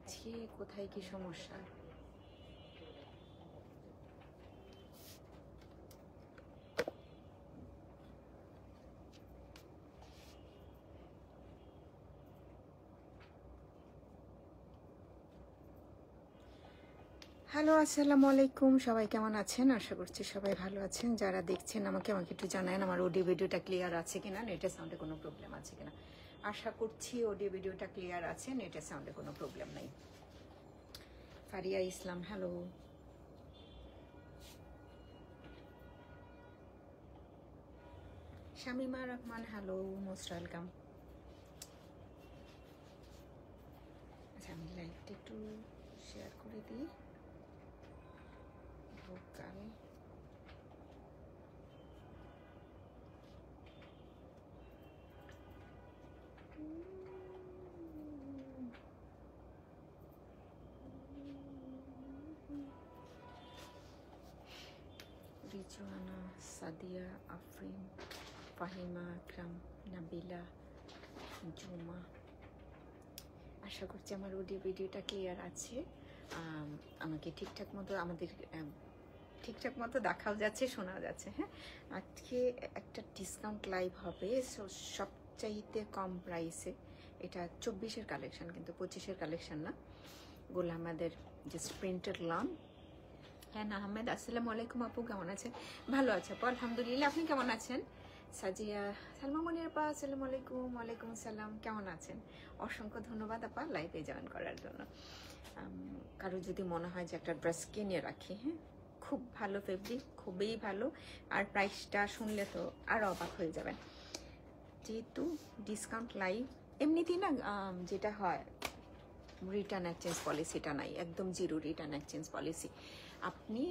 দেখছি কোথায় কি সমস্যা। হ্যালো, আসসালামু আলাইকুম। সবাই কেমন আছেন? আশা করছি সবাই ভালো আছেন। যারা দেখছেন আমাকে একটু জানান আমার অডিও ভিডিওটা ক্লিয়ার আছে কিনা, নেটের সাউন্ডে কোনো প্রবলেম আছে কিনা। আশা করছি অডিও ভিডিওটা ক্লিয়ার আছে, নেটের সাউন্ডে কোনো প্রবলেম নাই। Faria Islam hello, Shamima Rahman hello, most welcome. আচ্ছা, আমি লাইভটা একটু শেয়ার করে দিই। ভোকাল রিজওয়ানা, সাদিয়া, আফরিন, ফাহিমা, আকরাম, নাবিলা, জুমা। আশা করছি আমার অডিও ভিডিওটা ক্লিয়ার আছে। আমাকে ঠিকঠাক মতো ঠিকঠাক মতো দেখাও যাচ্ছে, শোনাও যাচ্ছে। হ্যাঁ, আজকে একটা ডিসকাউন্ট লাইভ হবে, সো সবচাইতে কম প্রাইসে। এটা 24-এর কালেকশন, কিন্তু 25-এর কালেকশন না। গোল আহমেদের জাস্ট প্রিন্টেড লন। হ্যাঁ, আহমেদ আসসালামু আলাইকুম আপু, কেমন আছেন? ভালো আছে আপু, আলহামদুলিল্লাহ। আপনি কেমন আছেন? সাজিয়া, সালমা মনির আপা আসসালামু আলাইকুম। ওয়ালাইকুম সালাম, কেমন আছেন? অসংখ্য ধন্যবাদ আপা লাইভে জয়েন করার জন্য। কারো যদি মনে হয় যে একটা ড্রেস কিনে রাখি, হ্যাঁ, খুব ভালো ফেব্রিক, খুবই ভালো। আর প্রাইসটা শুনলে তো আরও অবাক হয়ে যাবেন। যেহেতু ডিসকাউন্ট লাইভ, এমনিতেই না যেটা হয় রিটার্ন এক্সচেঞ্জ পলিসিটা নাই, একদম জিরো রিটার্ন এক্সচেঞ্জ পলিসি। আপনি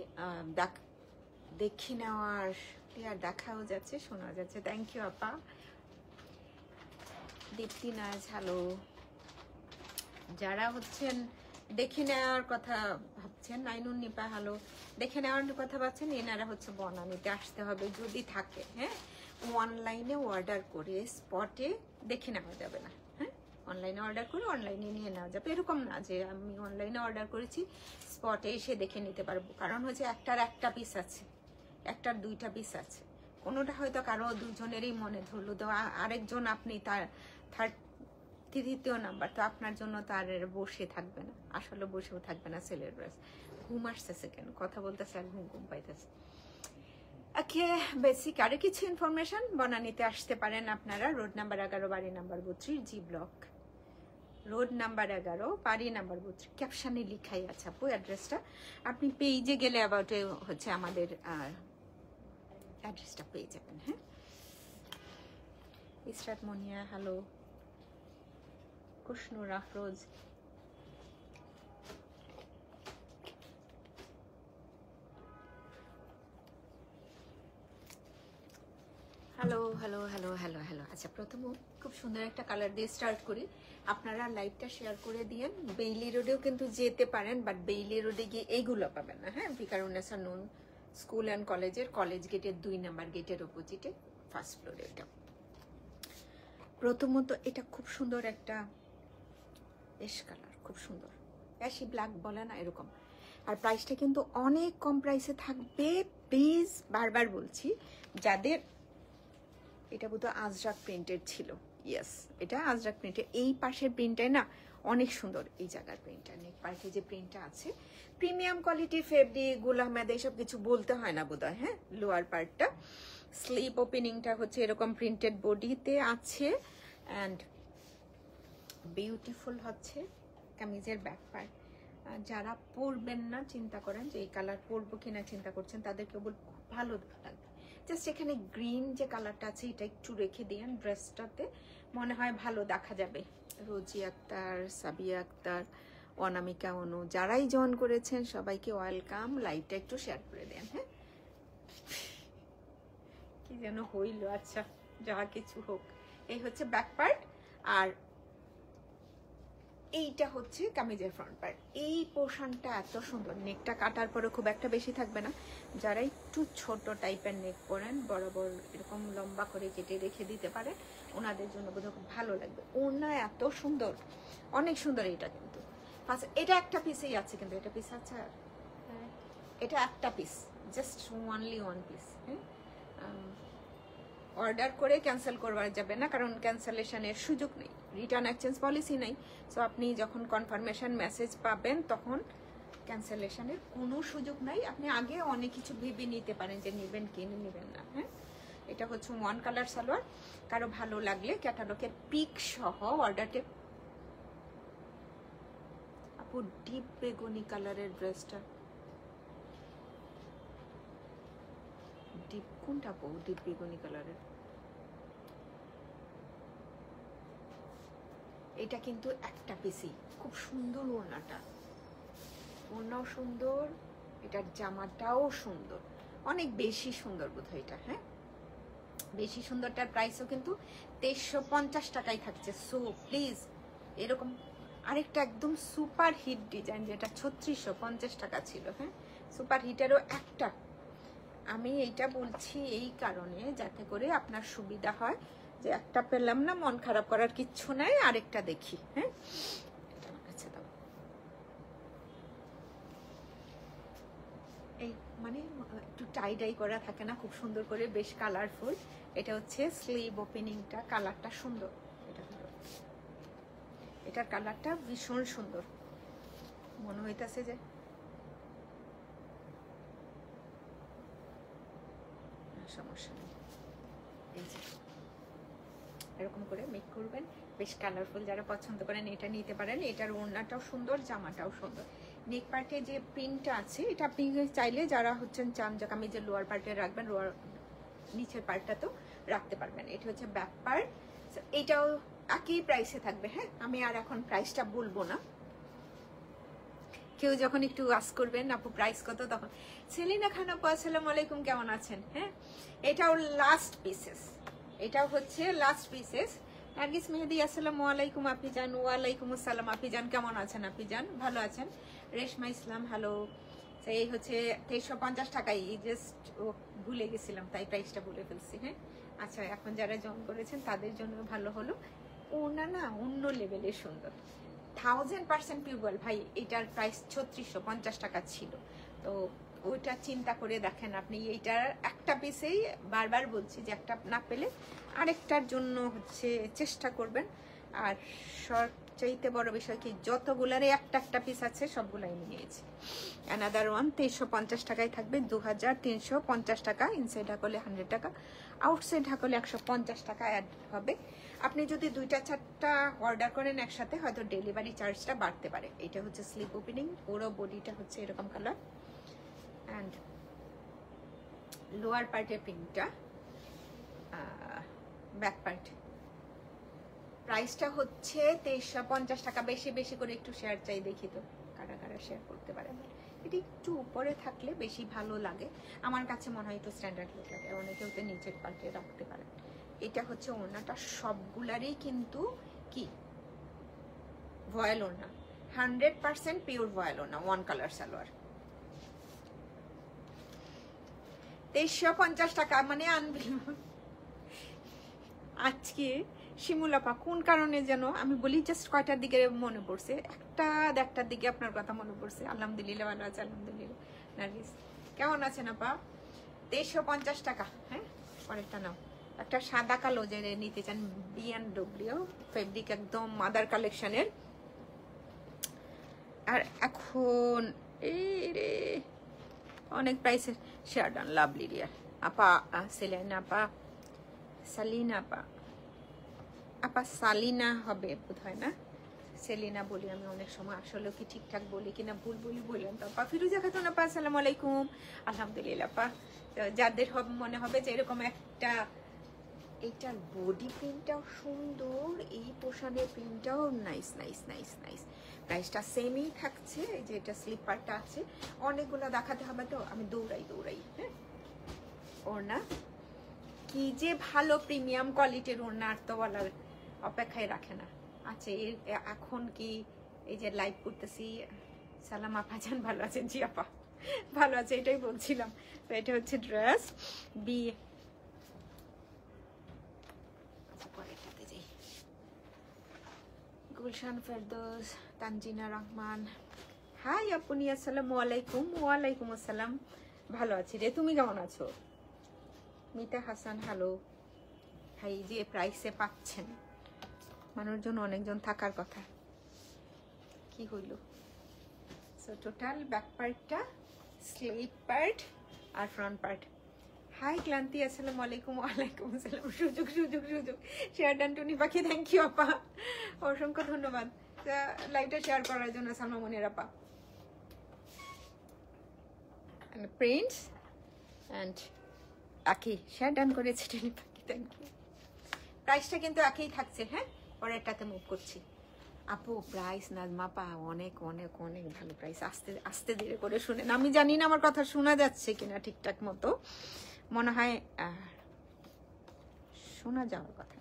দেখে নেওয়ার আর দেখাও যাচ্ছে, শোনা যাচ্ছে। থ্যাংক ইউ আপা। দীপ্তি নাজ হ্যালো। যারা হচ্ছেন দেখে নেওয়ার কথা ভাবছেন, নাইনুন নিপা হ্যালো। দেখে নেওয়ার কথা ভাবছেন, এনারা হচ্ছে বনানীতে আসতে হবে যদি থাকে। হ্যাঁ, অনলাইনে অর্ডার করে স্পটে দেখে নেওয়া যাবে না। হ্যাঁ, অনলাইনে অর্ডার করে অনলাইনে নিয়ে নেওয়া যাবে, এরকম না যে আমি অনলাইনে অর্ডার করেছি স্পটে এসে দেখে নিতে পারবো। কারণ হচ্ছে একটার একটা পিস আছে, একটার দুইটা পিস আছে। কোনোটা হয়তো কারো দুজনেরই মনে ধরলো, তো আরেকজন আপনি তার তৃতীয় নাম্বার, তো আপনার জন্য তার বসে থাকবে না, আসলে বসেও থাকবে না সেলের ড্রেস। ঘুম আসতেছে কেন, কথা বলতেছে আর ঘুম ঘুম পাইতেছে। ওকে, বেসিক আরো কিছু ইনফরমেশন, বনানীতে আসতে পারেন আপনারা। রোড নাম্বার 11, বাড়ি নাম্বার 32, জি ব্লক। রোড নাম্বার 11, বাড়ি নাম্বার 32। ক্যাপশনে লিখাই আছে আপু অ্যাড্রেসটা। আপনি পেজে গেলে অ্যাবাউটে হচ্ছে আমাদের অ্যাড্রেসটা পেয়ে যাবেন। হ্যাঁ, Israt Monia hello, Khushnur Afroz hello hello hello hello hello. Hello, প্রথম খুব সুন্দর একটা কালার দিয়ে স্টার্ট করি। আপনারা লাইভটা শেয়ার করে দিয়েন। বেইলি রোডেও কিন্তু যেতে পারেন, বাট বেইলি রোডে গিয়ে এইগুলো পাবেন না। হ্যাঁ, ভিকারুন্নেসা নুন স্কুল অ্যান্ড কলেজের কলেজ গেটের 2 নাম্বার গেটের অপোজিটে ফার্স্ট ফ্লোরে। এটা প্রথমত এটা খুব সুন্দর একটা এশ কালার, খুব সুন্দর অ্যাশি ব্ল্যাক বলে না এরকম। আর প্রাইসটা কিন্তু অনেক কম প্রাইসে থাকবে। প্লিজ বারবার বলছি, যাদের এটা বোধহয় আজরাক প্রিন্টেড ছিল, ইয়েস এটা আজরাক প্রিন্টেড। এই পাশের প্রিন্টটাই না অনেক সুন্দর, এই জায়গার প্রিন্টটা, নেক পার্টে যে প্রিন্টটা আছে প্রিমিয়াম কোয়ালিটি ফেব্রিক। গোল আহমেদ এইসব কিছু বলতে হয় না বোধহয়। হ্যাঁ, লোয়ার পার্টটা স্লিপ ওপেনিংটা হচ্ছে এরকম প্রিন্টেড বডিতে আছে, অ্যান্ড বিউটিফুল হচ্ছে কামিজের ব্যাক পার্ট। যারা পরবেন না চিন্তা করেন যে এই কালার পরবো কিনা চিন্তা করছেন, তাদেরকে বল খুব ভালো লাগবে। জাস্ট এখানে গ্রিন যে কালারটা আছে এটা একটু রেখে দিন ড্রেসটাতে, মনে হয় ভালো দেখা যাবে। রোজি আক্তার, সাবিয়া আক্তার, অনামিকা, অনু, যারাই জয়েন করেছেন সবাইকে ওয়েলকাম। লাইভটা একটু শেয়ার করে দেন। হ্যাঁ, কি যেন হইল। আচ্ছা, যা কিছু হোক, এই হচ্ছে ব্যাক পার্ট, আর এইটা হচ্ছে কামিজের ফ্রন্ট পার্ট। এই পোর্শনটা এত সুন্দর, নেকটা কাটার পরে খুব একটা বেশি থাকবে না। যারা একটু ছোট টাইপের নেক করেন, বরাবর এরকম লম্বা করে কেটে রেখে দিতে পারে, ওনাদের জন্য বোধহয় খুব ভালো লাগবে। ওনা এত সুন্দর, অনেক সুন্দর। এটা কিন্তু ফার্স্ট এটা একটা পিসেই আছে, কিন্তু এটা পিস আছে আর এটা একটা piece, just only one piece. হ্যাঁ, অর্ডার করে ক্যান্সেল করবার যাবে না, কারণ ক্যান্সেলেশনের সুযোগ নেই, রিটার্ন এক্সচেঞ্জ পলিসি নেই। সো আপনি যখন কনফার্মেশন মেসেজ পাবেন তখন ক্যান্সেলেশনের কোনো সুযোগ নাই। আপনি আগে অনেক কিছু ভেবে নিতে পারেন যে নেবেন কি নেবেন না। হ্যাঁ, এটা হচ্ছে ওয়ান কালার সালোয়ার। কারো ভালো লাগলে ক্যাটালগের পিক সহ অর্ডারটা। আপু ডিপ বেগুনি কালারের ড্রেসটা ডিপ কোনটা আপু? ডিপ বেগুনি কালারের এটা কিন্তু একটা পিসি, খুব সুন্দর ওড়নাটা, ওড়নাও সুন্দর, এটার জামাটাও সুন্দর, অনেক বেশি সুন্দর বোধহয় এটা। হ্যাঁ, বেশি সুন্দরটার প্রাইসও কিন্তু 2350 টাকায় থাকছে। সো প্লিজ এরকম আরেকটা একদম সুপার হিট ডিজাইন যেটা 3650 টাকা ছিল। হ্যাঁ, সুপার হিটেরও একটা। আমি এইটা বলছি এই কারণে যাতে করে আপনার সুবিধা হয়, যে একটা পেলাম না মন খারাপ করার কিচ্ছু নাই, আরেকটা দেখি। হ্যাঁ, আচ্ছা দাও, এই মানে একটু টাই ডাই করা থাকে না, খুব সুন্দর করে, বেশ কালারফুল। এটা হচ্ছে স্লিভ ওপেনিংটা, কালারটা সুন্দর, এটার কালারটা ভীষণ সুন্দর মনে হইতাছে। যে সমস্যা নেই, এই যে এরকম করে মেক করবেন, বেশ কালারফুল। যারা পছন্দ করেন এটা নিতে পারেন। এটার ওড়নাটাও সুন্দর, জামাটাও সুন্দর। নেক পার্টে যে প্রিন্টটা আছে এটা আপনি চাইলে যারা হচ্ছেন চান যে আমি যে লোয়ার পার্টে রাখবেন, লোয়ার নিচের পার্টটা তো রাখতে পারবেন। এটা হচ্ছে ব্যাক পার্ট, এটাও একই প্রাইসে থাকবে। হ্যাঁ, আমি আর এখন প্রাইসটা বলবো না, কেউ যখন একটু আস করবেন আপু প্রাইস কত, তখন। সেলিনা খান আপু আসসালামু আলাইকুম, কেমন আছেন? হ্যাঁ, এটাও লাস্ট পিসেস, এটাও হচ্ছে লাস্ট পিসেস। নার্গিস মেহেদি আসসালামু আলাইকুম আপি জান। ওয়ালাইকুম আসসালাম আপি জান, কেমন আছেন আপি জান? ভালো আছেন? রেশমা ইসলাম হ্যালো। এই হচ্ছে 2350 টাকাই, জাস্ট ভুলে গেছিলাম তাই প্রাইসটা বলে ফেলছি। হ্যাঁ, আচ্ছা এখন যারা জয়েন করেছেন তাদের জন্য ভালো হলো। ওনা না অন্য লেভেলের সুন্দর, 1000% পিউবল ভাই। এটার প্রাইস 3650 টাকা ছিল, তো ওইটা চিন্তা করে দেখেন আপনি। এইটার একটা পিসেই বারবার বলছি যে একটা না পেলে আরেকটার জন্য হচ্ছে চেষ্টা করবেন। আর সবচাইতে বড় বিষয় কি, যতগুলারই একটা একটা পিস আছে সবগুলাই নিয়েছি। অ্যানাদার ওয়ান 2350 টাকায় থাকবে, 2350 টাকা। ইনসাইড হাকলে 100 টাকা, আউটসাইড হাকলে 150 টাকা অ্যাড হবে। আপনি যদি 2-4টা অর্ডার করেন একসাথে, হয়তো ডেলিভারি চার্জটা বাড়তে পারে। এটা হচ্ছে স্লিপ ওপেনিং, পুরো বডিটা হচ্ছে এরকম কালার, অ্যান্ড লোয়ার পার্টের প্রিন্টটা, ব্যাক পার্ট। প্রাইসটা হচ্ছে 2350 টাকা। বেশি বেশি করে একটু শেয়ার চাই, দেখি তো কারা কারা শেয়ার করতে পারেন। এটি একটু উপরে থাকলে বেশি ভালো লাগে, আমার কাছে মনে হয় একটু স্ট্যান্ডার্ড লুক লাগে। অনেকেও তো নিচের পার্টে রাখতে পারেন। এটা হচ্ছে ওড়নাটা, সবগুলারই কিন্তু কি ভয়েল ওড়না, 100% পিওর ভয়েল ওড়না, ওয়ান কালার সালোয়ার। 2350 টাকা মানে আনবিলিভেবল। আজকে শিমুলাপা কোন কারণে যেন আমি বলি জাস্ট কয়টার দিকে মনে পড়ছে, একটার দিকে আপনার কথা মনে পড়ছে। আলহামদুলিল্লাহ ভালো আছে, আলহামদুলিল্লাহ। নার্গিস কেমন আছেন আপা? 2350 টাকা। হ্যাঁ, পরেরটা নাও, একটা সাদা কালো যে নিতে চান, B&W ফেব্রিক, একদম মাদার কালেকশনের। আর এখন এই রে অনেক প্রাইসের শেয়ারডান লাভলি রিয়ার আপা, সেলিনা আপা, সালিনা আপা, আপা সালিনা হবে বোধ হয় না, সেলিনা বলি আমি অনেক সময়, আসলে কি ঠিকঠাক বলি কিনা ভুল বলি বললাম তো আপা। ফিরুজা খাতুন আপা আসসালামু আলাইকুম, আলহামদুলিল্লাহ আপা। যাদের মনে হবে যে এরকম একটা, এইটার বডি প্রিন্টটাও সুন্দর, এই পোশাকের প্রিন্টটাও নাইস নাইস নাইস নাইস। প্রাইসটা সেমই থাকছে, এই যে এটা স্লিপারটা আছে। অনেকগুলো দেখাতে হবে তো আমি দৌড়াই। হ্যাঁ, ওড়না কি যে ভালো প্রিমিয়াম কোয়ালিটির ওড়না, আর তো বলার অপেক্ষায় রাখে না। আচ্ছা এখন কি এই যে লাইভ করতেছি, সালাম আপা জান, ভালো আছেন? জি আপা ভালো আছে, এটাই বলছিলাম। তো এটা হচ্ছে dress B. Gulshan Ferdous, Tanzina Rahman, hi আপনি, আসসালামু আলাইকুম। ওয়ালাইকুম আসসালাম, ভালো আছি রে, তুমি কেমন আছো? মিতা হাসান, হ্যালো। ভাই যে প্রাইসে পাচ্ছেন, মানুষজন অনেকজন থাকার কথা, কি হইল? সো টোটাল ব্যাক পার্টটা, স্লিপ পার্ট আর ফ্রন্ট পার্ট। হাই ক্লান্তি, আসসালামু আলাইকুম। ওয়ালাইকুম আসসালাম। সুযোগ সুযোগ সুযোগ, শেয়ার ডান টুনি পাখি, থ্যাংক ইউ আপা, অসংখ্য ধন্যবাদ লাইভটা শেয়ার করার জন্য সালমা মনির আপা। প্রিন্স অ্যান্ড আকি শেয়ার ডান করেছে টুনি পাখি, থ্যাংক ইউ। প্রাইসটা কিন্তু একই থাকছে, হ্যাঁ, পরেরটাতে মুভ করছি। আপু প্রাইস নাজমা পা অনেক অনেক অনেক ভালো প্রাইস। আস্তে আস্তে ধীরে করে শুনেন, আমি জানি না আমার কথা শোনা যাচ্ছে কিনা ঠিকঠাক মতো, মনে হয় শোনা যাওয়ার কথা।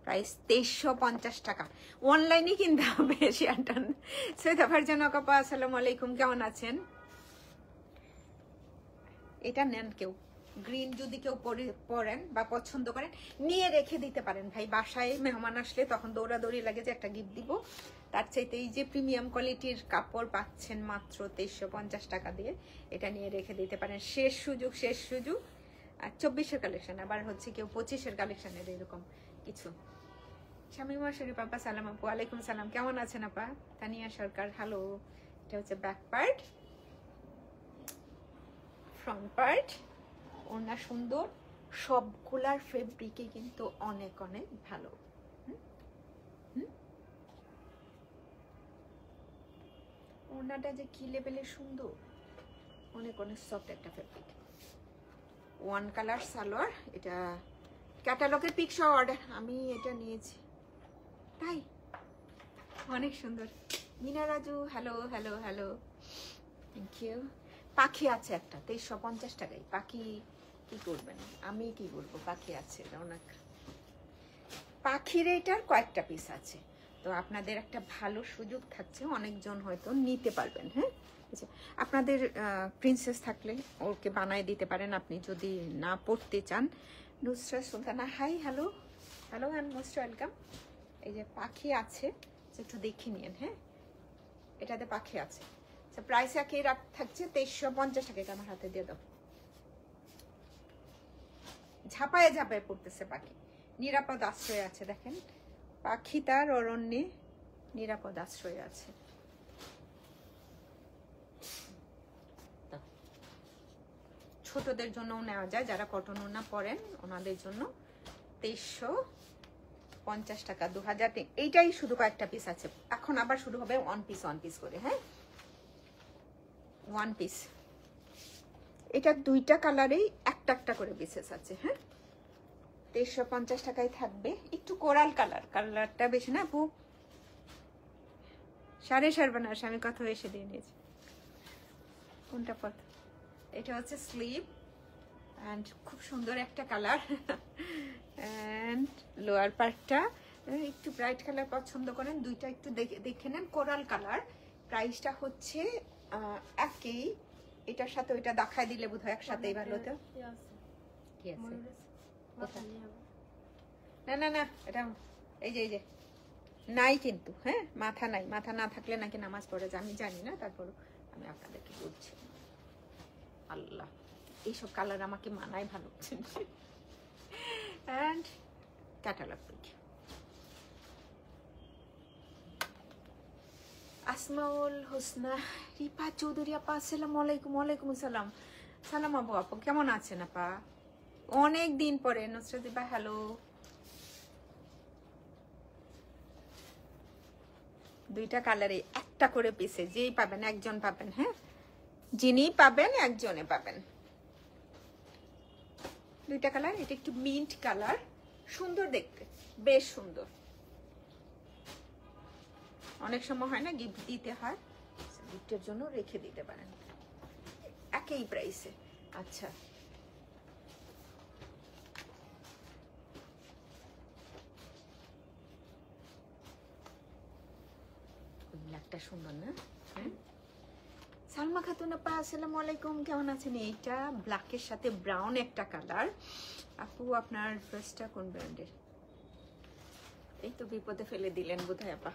প্রাইস 2350 টাকা, অনলাইনে কিনতে হবে। শেয়ারটা সৈয়দা ফারজানা কাপা, আসসালামু আলাইকুম, কেমন আছেন? এটা নেন কেউ, গ্রিন যদি কেউ পরেন বা পছন্দ করেন নিয়ে রেখে দিতে পারেন ভাই। বাসায় মেহমান আসলে তখন দৌড়াদৌড়ি লাগে যে একটা গিফট দিব, তার চাইতে এই যে প্রিমিয়াম কোয়ালিটির কাপড় পাচ্ছেন মাত্র 2350 টাকা দিয়ে, এটা নিয়ে রেখে দিতে পারেন। শেষ সুযোগ, শেষ সুযোগ। আর 24-এর কালেকশন, আবার হচ্ছে কেউ 25-এর কালেকশনের এরকম কিছু। শামিমা শরীফ আপা, সালাম আপু। ওয়ালাইকুম সালাম, কেমন আছেন আপা? তানিয়া সরকার, হ্যালো। এটা হচ্ছে ব্যাক পার্ট, ফ্রন্ট পার্ট, ওনা সুন্দর, সবগুলার ফেব্রিকে কিন্তু অনেক অনেক ভালো। ওনাটা যে কি লেভেলের সুন্দর, অনেক অনেক সফট একটা ফেব্রিক। ওয়ান কালার সালোয়ার, এটা ক্যাটালগের পিকচার অর্ডার, আমি এটা নিয়েছি তাই অনেক সুন্দর। Mina Raju, hello hello hello, thank you. পাখি আছে একটা 2350 টাকায়, পাখি কি করবেন, আমি কি বলবো, পাখি আছে অনেক। পাখির এটার কয়েকটা পিস আছে, তো আপনাদের একটা ভালো সুযোগ থাকছে, অনেকজন হয়তো নিতে পারবেন। হ্যাঁ, আপনাদের প্রিন্সেস থাকলে ওকে বানায় দিতে পারেন আপনি যদি না পড়তে চান। Nusrat Sultana, hi, hello hello and most welcome. এই যে পাখি আছে, একটু দেখে নিন। হ্যাঁ, এটাতে পাখি আছে। প্রাইস একই থাকছে 2350 টাকা। আমার হাতে দিয়ে দাও। ঝাপায় ঝাপায় পড়তেছে পাখি, নিরাপদ আশ্রয় আছে। দেখেন পাখি তার অরণ্যে নিরাপদ আশ্রয় আছে। ছোটদের জন্য নেওয়া যায়, যারা কটন ওড়না পরেন ওনাদের জন্য 2350 টাকা, 2000। এইটাই শুধু কয়েকটা পিস আছে, এখন আবার শুরু হবে ওয়ান পিস করে। হ্যাঁ, ওয়ান পিস, এটা দুইটা কালারেই একটা একটা করে পিসেস আছে। হ্যাঁ, 2350 টাকায় থাকবে। একটু কোরাল কালার, কালারটা বেশি না আপু, 7.5 বানাস, আমি কথা এসে দিয়ে নিয়েছি। কোনটা পথ? এটা হচ্ছে স্লিভ অ্যান্ড খুব সুন্দর একটা কালার। অ্যান্ড লোয়ার পার্টটা একটু ব্রাইট কালার পছন্দ করেন, দুইটা একটু দেখে নেন। কোরাল কালার, প্রাইসটা হচ্ছে একই, এটার সাথে ওইটা দেখায় দিলে বোধহয় একসাথেই ভালো হতো। কি আছে? না না না, এটা এই যে নাই কিন্তু। হ্যাঁ, মাথা নাই, মাথা না থাকলে নাকি নামাজ পড়ে যায়, আমি জানি না, তারপর আমি আপনাদেরকে বলছি। আল্লাহ, এইসব কালার আমাকে মানায় ভালো। And catalogue pick. Asmaul Husna Ripa Chowdhury আপা, আসসালামু আলাইকুম। ওয়ালাইকুম আসসালাম, সালাম আবু, আপু কেমন আছেন আপা? অনেক দিন পরে। নুসরাত বা, হ্যালো। দুইটা কালারে একটা করে পিসে, যেই পাবেন একজন পাবেন। হ্যাঁ, যিনি পাবেন একজনে পাবেন। দুইটা কালার, এটা একটু মিন্ট কালার, সুন্দর দেখতে, বেশ সুন্দর। অনেক সময় হয় না গিফট দিতে হয়, গিফটের জন্য রেখে দিতে পারেন একই প্রাইসে। আচ্ছা, ব্ল্যাকটা সুন্দর না? হ্যাঁ, সালমা খাতুন আপা, আসসালামু আলাইকুম, কেমন আছেন? এইটা ব্ল্যাকের সাথে ব্রাউন একটা কালার। আপু আপনার ড্রেসটা কোন ব্র্যান্ডের? এই তো বিপদে ফেলে দিলেন বোধহয় আপা।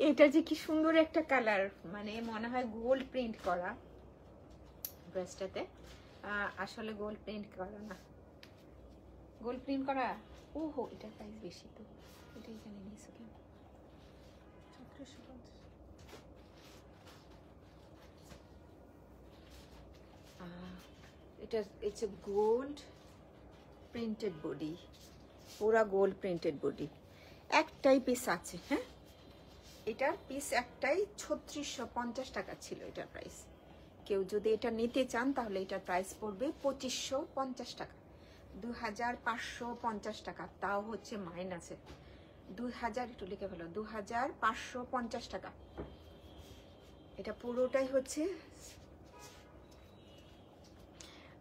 এটা যে কি সুন্দর একটা কালার, মানে মনে হয় গোল্ড প্রিন্ট করা ড্রেসটাতে। আসলে গোল্ড প্রিন্ট করা না, গোল্ড প্রিন্ট করা। ওহো, এটার প্রাইস বেশি তো, এটা এখানে নিয়েছো কেন? 1750। এটা it's a gold printed body, পুরা গোল্ড প্রিন্টেড বডি। একটাই পিস আছে, হ্যাঁ এটার পিস একটাই। 3650 টাকা ছিল এটার প্রাইস। কেউ যদি এটা নিতে চান তাহলে এটার প্রাইস পড়বে 2550 টাকা, 2550 টাকা। তাও হচ্ছে মাইনাসে 2000, একটু লিখে ফেলো, 2550 টাকা। এটা পুরোটাই হচ্ছে।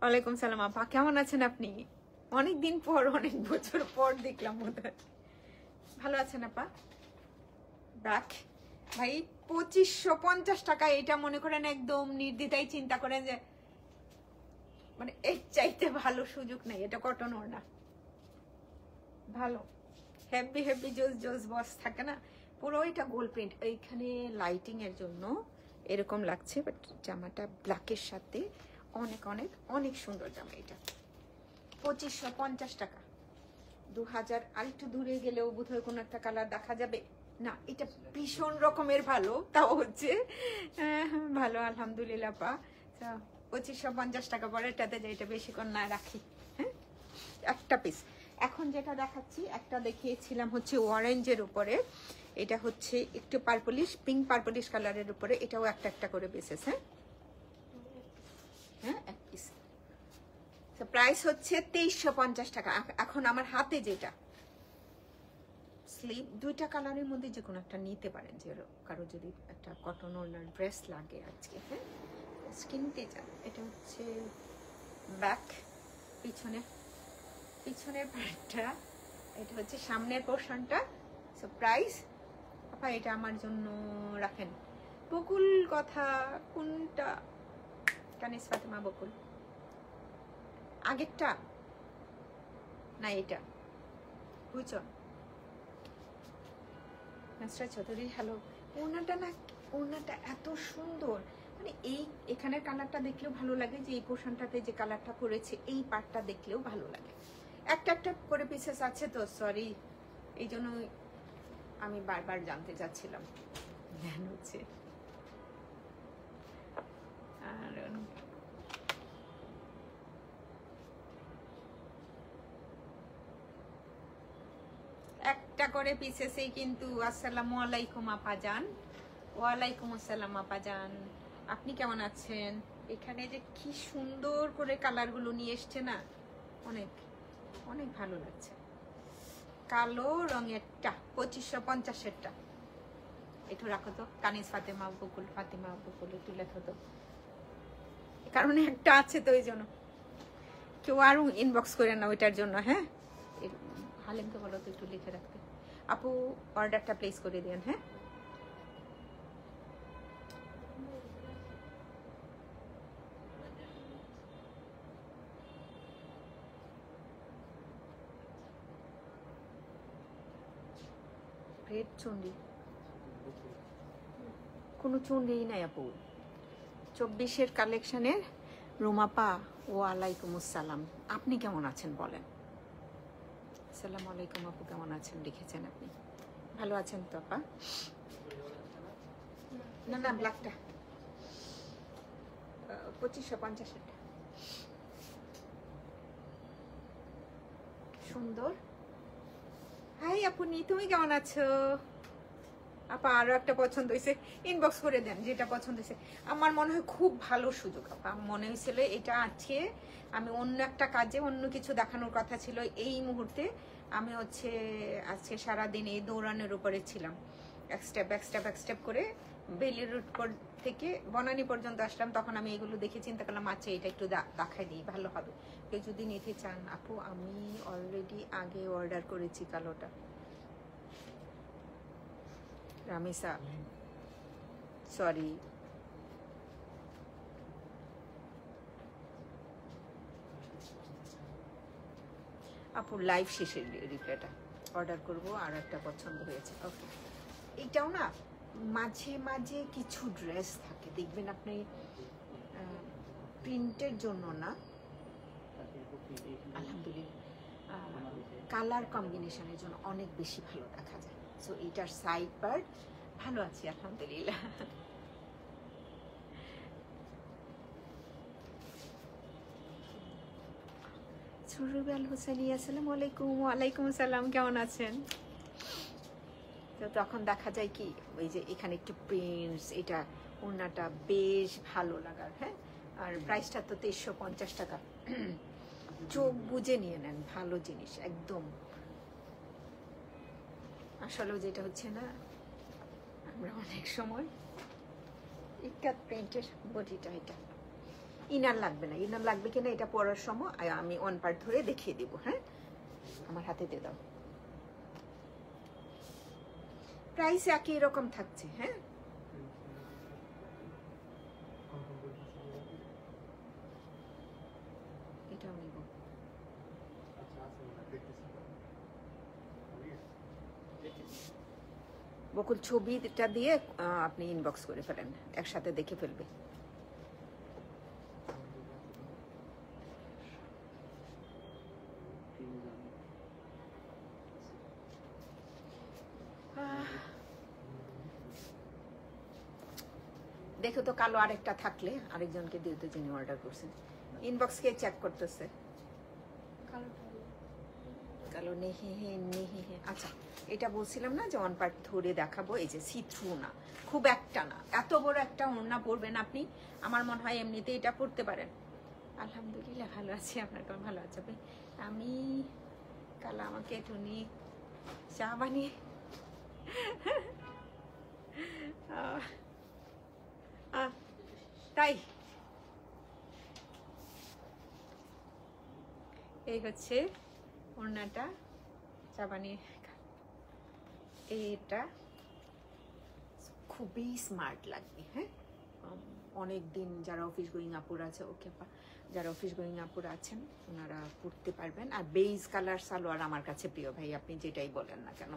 ওয়ালাইকুম সালাম আপা, কেমন আছেন আপনি? অনেকদিন পর, অনেক বছর পর দেখলাম বোধহয়। ভালো আছেন আপা? ব্যাক ভাই 2550 টাকা। এটা মনে করেন একদম নির্দ্বিধায় চিন্তা করেন যে মানে এর চাইতে ভালো সুযোগ নেই। এটা কটন ওড়না, ভালো হেভি হেভি জোস জোস বস থাকে না, পুরো এটা গোল্ড প্রিন্ট। এইখানে লাইটিং এর জন্য এরকম লাগছে, বাট জামাটা ব্ল্যাকের সাথে অনেক অনেক অনেক সুন্দর জামা। এটা 2550 টাকা। 2000 আর একটু দূরে গেলেও বোধহয় কোনো একটা কালার দেখা যাবে না। এটা ভীষণ রকমের ভালো, তাও হচ্ছে ভালো আলহামদুলিল্লাহ পা। 2550 টাকা পরেরটাতে যে এটা বেশিক্ষণ না রাখি, হ্যাঁ একটা পিস। এখন যেটা দেখাচ্ছি, একটা দেখিয়েছিলাম হচ্ছে অরেঞ্জের উপরে, এটা হচ্ছে একটু পার্পলিশ, পিঙ্ক পার্পলিশ কালারের উপরে। এটাও একটা একটা করে পিসেস, হ্যাঁ হ্যাঁ এক পিস। প্রাইস হচ্ছে 2350 টাকা। এখন আমার হাতে যেটা স্লিভ, দুইটা কালারের মধ্যে যে কোনো একটা নিতে পারেন, যে কারো যদি একটা কটন ওড়নার ড্রেস লাগে আজকে, হ্যাঁ কিনতে চান। এটা হচ্ছে ব্যাক, পিছনের পার্টটা, এটা হচ্ছে সামনের পোর্শনটা। সো প্রাইস আপা এটা আমার জন্য রাখেন। বকুল কথা কোনটা? কানিস ফাতেমা বকুল আগেরটা না এটা বুঝছো? নাসরা চৌধুরী হ্যালো। ওড়নাটা না, ওড়নাটা এত সুন্দর, মানে এই এখানের কালারটা দেখলেও ভালো লাগে, যে এই পোর্শনটাতে যে কালারটা করেছে এই পার্টটা দেখলেও ভালো লাগে। একটা একটা করে পিসেস আছে তো, সরি, এই জন্য আমি বারবার জানতে চাচ্ছিলাম জ্ঞান হচ্ছে। আর একটা করে পিসেসেই কিন্তু। আসসালামু আলাইকুম আপা জান। ওয়ালাইকুম আসসালাম আপা জান, আপনি কেমন আছেন? এখানে যে কি সুন্দর করে কালারগুলো নিয়ে এসছে না, অনেক অনেক ভালো লাগছে। কালো রঙেরটা 2550-এরটা একটু রাখো তো, কানিস ফাতেমা বকুল, ফাতেমা বকুল একটু লেখো তো, কারণ একটা আছে তো এই জন্য। কেউ আরো ইনবক্স করে না ওইটার জন্য, হ্যাঁ হালিমকে বলো তো একটু লিখে রাখতে। আপু অর্ডারটা প্লেস করে দিন, হ্যাঁ রেড চুন্ডি, কোনো চুন্ডিই নাই আপু। 24-এর কালেকশনের রুমাপা। ওয়ালাইকুম আসসালাম, আপনি কেমন আছেন বলেন? আসসালামু আলাইকুম আপু, কেমন আছেন লিখেছেন আপনি? ভালো আছেন তো আপা? না না ব্ল্যাকটা 2550-এরটা সুন্দর। হাই আপনি, তুমি কেমন আছো আপা? আরো একটা পছন্দ হয়েছে, ইনবক্স করে দেন যেটা পছন্দ হয়েছে। আমার মনে হয় খুব ভালো সুযোগ আপা, মনে হয়েছিল এটা আছে। আমি অন্য একটা কাজে অন্য কিছু দেখানোর কথা ছিল এই মুহূর্তে, আমি হচ্ছে আজকে সারাদিন এই দৌড়ানোর উপরে ছিলাম। এক স্টেপ করে বেলি রুট থেকে বনানী পর্যন্ত আসলাম, তখন আমি এগুলো দেখে চিন্তা করলাম আচ্ছা এটা একটু দেখাই দিই, ভালো হবে। কেউ যদি নিতে চান আপু, আমি অলরেডি আগে অর্ডার করেছি কালোটা। রামিসা সরি, আপুর লাইভ শেষের রিপ্লাইটা। অর্ডার করব। আর একটা পছন্দ হয়েছে। ওকে, এইটাও না মাঝে মাঝে কিছু ড্রেস থাকে দেখবেন আপনি, প্রিন্টের জন্য না, আলহামদুলিল্লাহ কালার কম্বিনেশনের জন্য অনেক বেশি ভালো দেখা যায়। সো এটার সাইড পার্ট ভালো আছে আলহামদুলিল্লাহ। সুরুবাল হোসেন, আসসালামু আলাইকুম। ওয়ালাইকুম আসসালাম, কেমন আছেন? তো তখন দেখা যায় কি ওই যে এখানে একটু প্রিন্টস, এটা ওড়নাটা বেশ ভালো লাগার। হ্যাঁ, আর প্রাইসটা তো 2350 টাকা। চোখ বুঝে নিয়ে নেন, ভালো জিনিস একদম। আসলেও যেটা হচ্ছে না, আমরা অনেক সময় ইকাত প্রিন্টের বডিটা, এটা ইনার লাগবে না, ইনার লাগবে কিনা এটা পরার সময় আমি ওয়ান পার্ট ধরে দেখিয়ে দিব। হ্যাঁ, আমার হাতে দিয়ে দাও। প্রাইস একই রকম থাকছে। হ্যাঁ, এটাও নিব। বকুল ছবিটা দিয়ে আপনি ইনবক্স করে ফেলেন, একসাথে দেখে ফেলবে। দেখো তো কালো আরেকটা থাকলে আরেকজনকে দিতে, যিনি অর্ডার করছেন। ইনবক্স কে চেক করতেছে? কালো নেহে হে নেহে হে। আচ্ছা, এটা বলছিলাম না যে ওয়ান পার্ট ধরে দেখাবো। এই যে সি থ্রু না, খুব একটা না, এত বড় একটা ওড়না পরবেন আপনি, আমার মনে হয় এমনিতে এটা পরতে পারেন। আলহামদুলিল্লাহ ভালো আছি, আপনার কেমন? ভালো আছে ভাই। আমি কাল আমাকে টুনি চা বানিয়ে তাই এই হচ্ছে ওড়নাটা, চা বানিয়ে। এটা খুবই স্মার্ট লাগবে। হ্যাঁ, অনেক দিন যারা অফিস গোয়িং আপুর আছে, ওকে যারা অফিস গোয়িং আপুর আছেন ওনারা পরতে পারবেন। আর বেইজ কালার সালোয়ার আমার কাছে প্রিয় ভাই, আপনি যেটাই বলেন না কেন।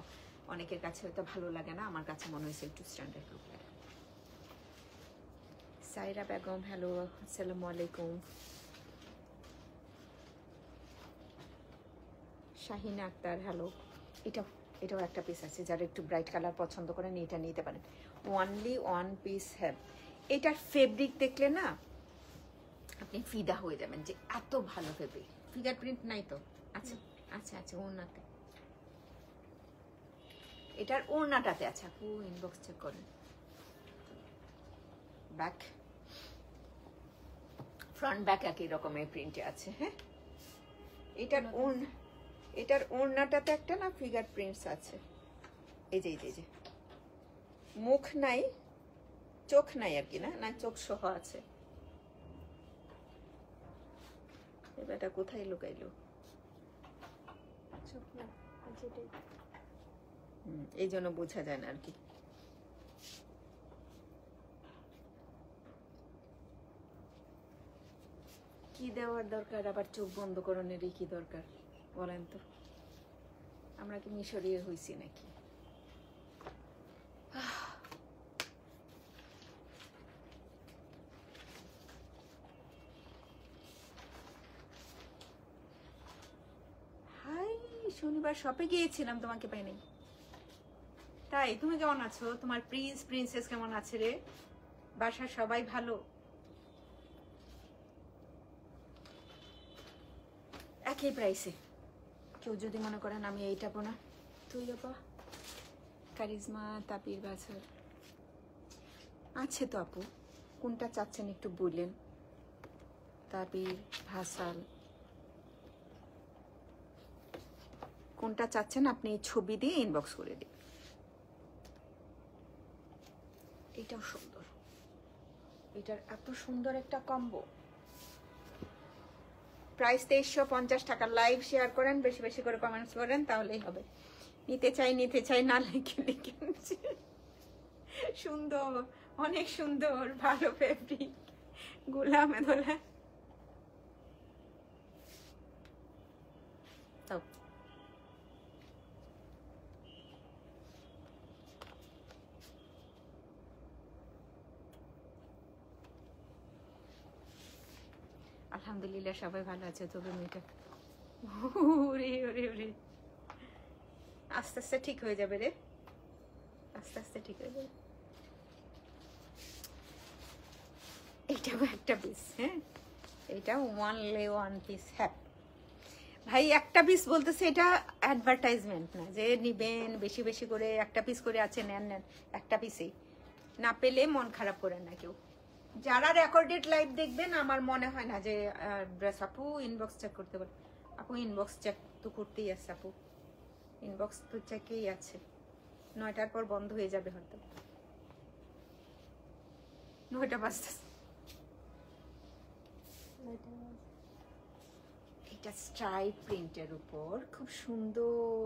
অনেকের কাছে হয়তো ভালো লাগে না, আমার কাছে মনে হয়েছে একটু স্ট্যান্ডার্ড লুক লাগে। সাইরা বেগম, হ্যালো, আসসালামু আলাইকুম। শাহিনা আক্তার, হ্যালো। এটাও একটা পিস আছে, যারা একটু ব্রাইট কালার পছন্দ করেন এটা নিতে পারেন। Only one piece have. এটার ফেব্রিক দেখলে না আপনি ফিদা হয়ে যাবেন যে এত ভালো ফেব্রিক। ফিগার প্রিন্ট নাই তো? আচ্ছা আচ্ছা আচ্ছা, ওড়নাতে, এটার ওড়নাটাতে আছে। আপু ইনবক্স চেক করেন। ব্যাক, ফ্রন্ট ব্যাক একই রকমের প্রিন্টে আছে। হ্যাঁ, এটার ওড়নাটাতে একটা না ফিগার প্রিন্টস আছে। এই যে এই যে মুখ নাই, চোখ নাই আর কি, না না চোখ সহ আছে। এটা কোথায় লুকাইলো? এই জন্য বোঝা যায় না আর কি। কি দেওয়ার দরকার আবার চোখ বন্ধ করানোরই কি দরকার বলেন তো? আমরা কি মিশরীয় হইছি নাকি? হাই, শনিবার শপে গিয়েছিলাম, তোমাকে পাই নাই। তাই? তুমি কেমন আছো? তোমার প্রিন্সেস কেমন আছে রে? বাসার সবাই ভালো? একই প্রাইসে। কেউ যদি মনে করেন আমি এইটা না, তুই আপা কারিজমা তাপির বাছর আছে তো আপু, কোনটা চাচ্ছেন একটু বললেন। তাপির ভাসাল কোনটা চাচ্ছেন আপনি ছবি দিয়ে ইনবক্স করে দিন। এটাও সুন্দর, এটার এত সুন্দর একটা কম্বো। প্রাইস 2350 টাকা। লাইভ শেয়ার করেন, বেশি বেশি করে কমেন্টস করেন, তাহলেই হবে। নিতে চাই না লিখে লিখে। সুন্দর, অনেক সুন্দর, ভালো ফেব্রিক। গোলাম দোলা আলহামদুলিল্লাহ সবাই ভালো আছে। তবে মেয়েটা ওরে ওরে ওরে, আস্তে আস্তে ঠিক হয়ে যাবে রে, আস্তে আস্তে ঠিক হয়ে যাবে। এটাও একটা পিস, হ্যাঁ এটা ওয়ান পিস। হ্যাঁ ভাই একটা পিস বলতেছে, এটা অ্যাডভার্টাইজমেন্ট না যে নিবেন বেশি বেশি করে, একটা পিস করে আছে নেন নেন, একটা পিসেই না পেলে মন খারাপ করেন না কেউ। যারা রেকর্ডেড লাইভ দেখবেন আমার মনে হয় না যে ড্রেস, আপু ইনবক্স চেক করতে পারে, আপু ইনবক্স চেক তো করতেই আছে, আপু ইনবক্স তো চেকেই আছে, 9টার পর বন্ধ হয়ে যাবে হয়তো, 9টা বাজতেছে। এটা স্ট্রাইপ প্রিন্টের উপর খুব সুন্দর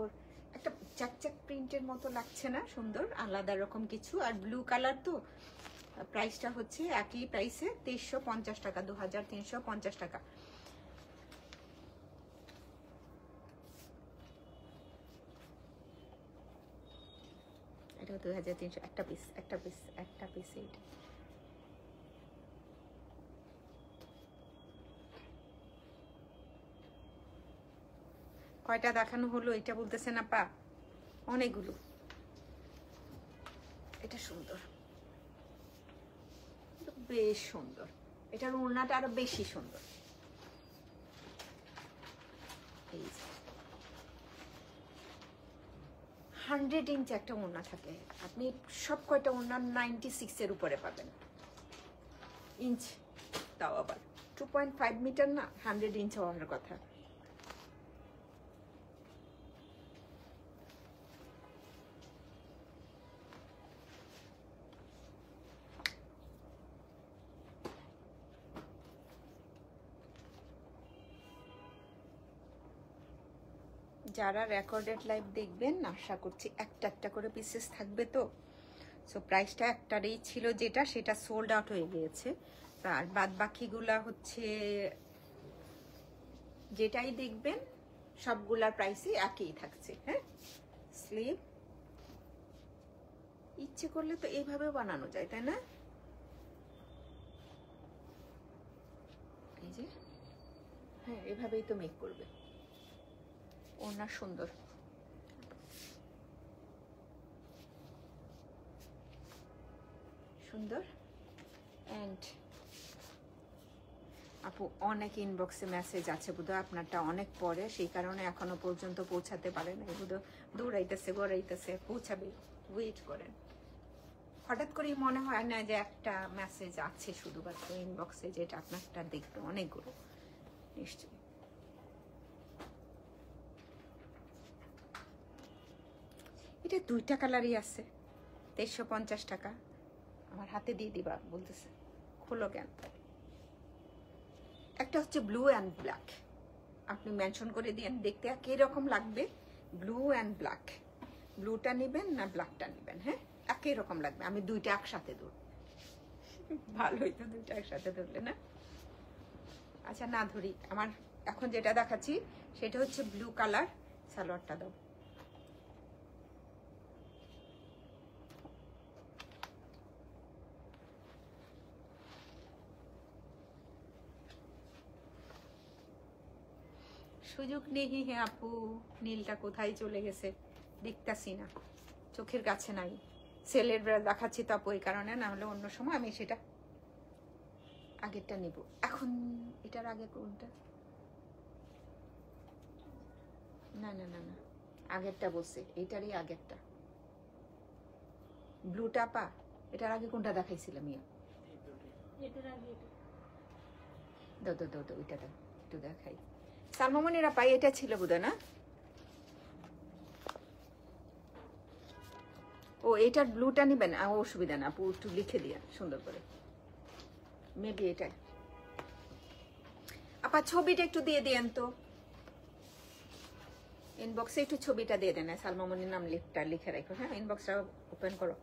একটা চাকচাক প্রিন্টের মতো লাগছে না, সুন্দর আলাদা রকম কিছু। আর ব্লু কালার তো, প্রাইসটা হচ্ছে একই প্রাইসে 2350 টাকা, 2350 টাকা। এটা 2300, একটা পিস একটা পিস একটা পিস। এইটা কয়টা দেখানো হলো এটা বলতেছে না পা, অনেকগুলো। এটা সুন্দর, বেশ সুন্দর, এটার ওড়নাটা আরো বেশি সুন্দর। এই 100 ইঞ্চ একটা ওড়না থাকে, আপনি সব কয়টা ওড়না 96 এর উপরে পাবেন ইঞ্চ, তাও আবার 2.5 মিটার না, 100 ইঞ্চ হওয়ার কথা। যারা রেকর্ডেড লাইভ দেখবেন আশা করছি একটা একটা করে পিসেস থাকবে তো, সো প্রাইসটা একটারই ছিল যেটা, সেটা সোল্ড আউট হয়ে গিয়েছে। আর বাদ বাকিগুলা হচ্ছে যেটাই দেখবেন সবগুলার প্রাইসই একই থাকছে। হ্যাঁ স্লিভ ইচ্ছে করলে তো এইভাবেও বানানো যায়, তাই না? এই যে হ্যাঁ এভাবেই তো মেক করবে। ওড়না সুন্দর, সুন্দর। অ্যান্ড আপু অনেক ইনবক্সে মেসেজ আছে বোধহয়, আপনারটা অনেক পরে, সেই কারণে এখনো পর্যন্ত পৌঁছাতে পারে না, বোধহয় দৌড়াইতেছে গড়াইতেছে, পৌঁছাবে, ওয়েট করেন। হঠাৎ করেই মনে হয় না যে একটা মেসেজ আছে শুধুমাত্র ইনবক্সে, যেটা আপনারটা দেখবে অনেকগুলো নিশ্চয়ই। এটা 2টা কালারই আছে, 2350 টাকা। আমার হাতে দিয়ে দিবা বলতেছে, খোলো কেন। একটা হচ্ছে ব্লু অ্যান্ড ব্ল্যাক, আপনি মেনশন করে দিয়েন দেখতে একই রকম লাগবে, ব্লু অ্যান্ড ব্ল্যাক। ব্লুটা নেবেন না ব্ল্যাকটা নেবেন? হ্যাঁ একই রকম লাগবে, আমি 2টা একসাথে ধরব, ভালোই তো 2টা একসাথে ধরলে না। আচ্ছা না ধরি, আমার এখন যেটা দেখাচ্ছি সেটা হচ্ছে ব্লু কালার, সালোয়ারটা দাও। সুযোগ নেই হ্যাঁ আপু, নীলটা কোথায় চলে গেছে দেখতাছি না, চোখের কাছে নাই। সেলের বেলা দেখাচ্ছি তো আপু এই কারণে, না হলে অন্য সময় আমি সেটা আগেরটা নিব। এখন এটার আগে কোনটা? না না না না আগেরটা বলছে, এইটারই আগেরটা ব্লুটা পা। এটার আগে কোনটা দেখাইছিলাম? ইয়া দাও দাও দাও দাও, ওইটা দাও একটু দেখাই। সালমামনিরা পাই এটা ছিল বোধহয় না? ও এটার ব্লুটা নিবেন, অসুবিধা না আপু, একটু লিখে দিয়া সুন্দর করে, মেবি এটা। আপা ছবিটা একটু দিয়ে দেন তো, ইনবক্সে একটু ছবিটা দিয়ে দেন, সালমামনির নাম লিখে রাখো। হ্যাঁ ইনবক্সটা ওপেন করো,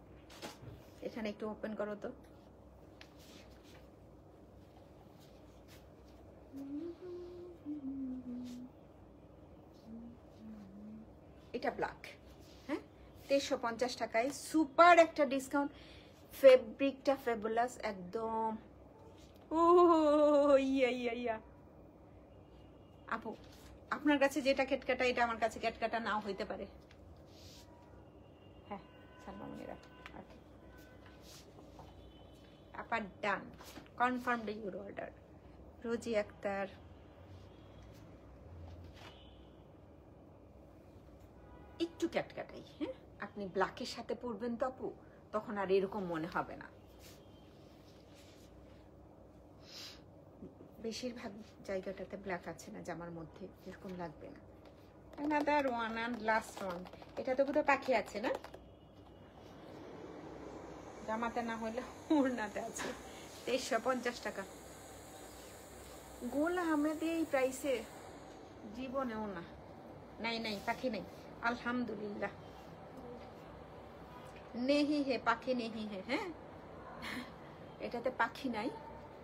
এখানে একটু ওপেন করো তো। এটা ব্ল্যাক, হ্যাঁ 2350 টাকায়, সুপার একটা ডিসকাউন্ট। ফেব্রিকটা ফেবুলাস একদম। ও ইয়া ইয়া ইয়া আপু আপনার কাছে যেটা কেটকাটা এটা আমার কাছে কেটকাটা নাও হইতে পারে। হ্যাঁ সালমামনিরা আপা ডান, কনফার্মড ইউর অর্ডার। রোজি আক্তার, একটু ক্যাটকাটাই। হ্যাঁ আপনি ব্ল্যাকের সাথে পরবেন তো আপু, তখন আর এরকম মনে হবে না। বেশিরভাগ জায়গাটাতে ব্ল্যাক আছে না জামার মধ্যে, এরকম লাগবে না। another one and last one, এটা তো বোধহয় পাখি আছে না, জামাতে না হলে ওড়নাতে আছে। 2350 টাকা। গোল আহমেদ এই প্রাইসে জীবনেও না। নাই নাই পাখি নেই আলহামদুলিল্লাহ, নেহি হে পাখি নেহি হে। হ্যাঁ এটাতে পাখি নাই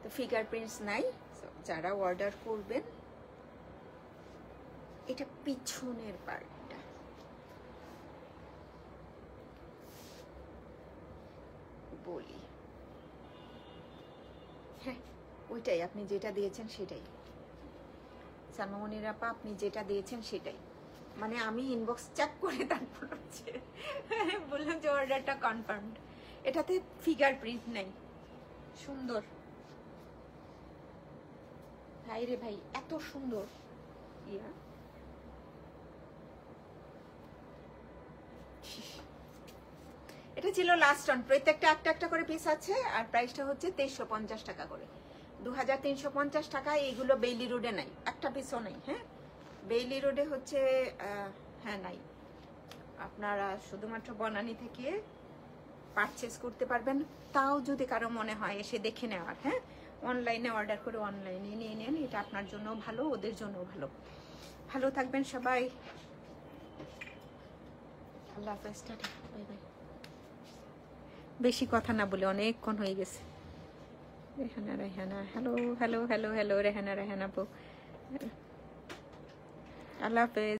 তো, ফিঙ্গার প্রিন্টস নাই। যারা অর্ডার করবেন, এটা পিছনের পার্টটা, বলি হ্যাঁ ওইটাই, আপনি যেটা দিয়েছেন সেটাই সালমামনির আপা, আপনি যেটা দিয়েছেন সেটাই। মানে আমি ইনবক্স চেক করে তারপর হচ্ছে বললাম যে অর্ডারটা কনফার্মড। এটাতে ফিঙ্গার প্রিন্ট নাই, সুন্দর। ভাই রে ভাই এত সুন্দর ইয়া। এটা ছিল লাস্ট অন, প্রত্যেকটা একটা একটা করে পিস আছে, আর প্রাইসটা হচ্ছে 2350 টাকা করে, 2350 টাকা। এইগুলো বেইলি রোডে নাই, একটা পিসও নাই। হ্যাঁ বেইলি রোডে হচ্ছে হ্যাঁ নাই, আপনারা শুধুমাত্র বনানী থেকে পারচেস করতে পারবেন। তাও যদি কারো মনে হয় এসে দেখে নেওয়ার, হ্যাঁ অনলাইনে অর্ডার করে অনলাইনে নিয়ে নেন, এটা আপনার জন্য ভালো, ওদের জন্য ভালো। ভালো থাকবেন সবাই, আল্লাহ হাফেজ, টাটা বাই বাই। বেশি কথা না বলে অনেকক্ষণ হয়ে গেছে। Rehana Rehana hello hello hello hello, Rehana Rehana আপু, আল্লাহ হাফেজ।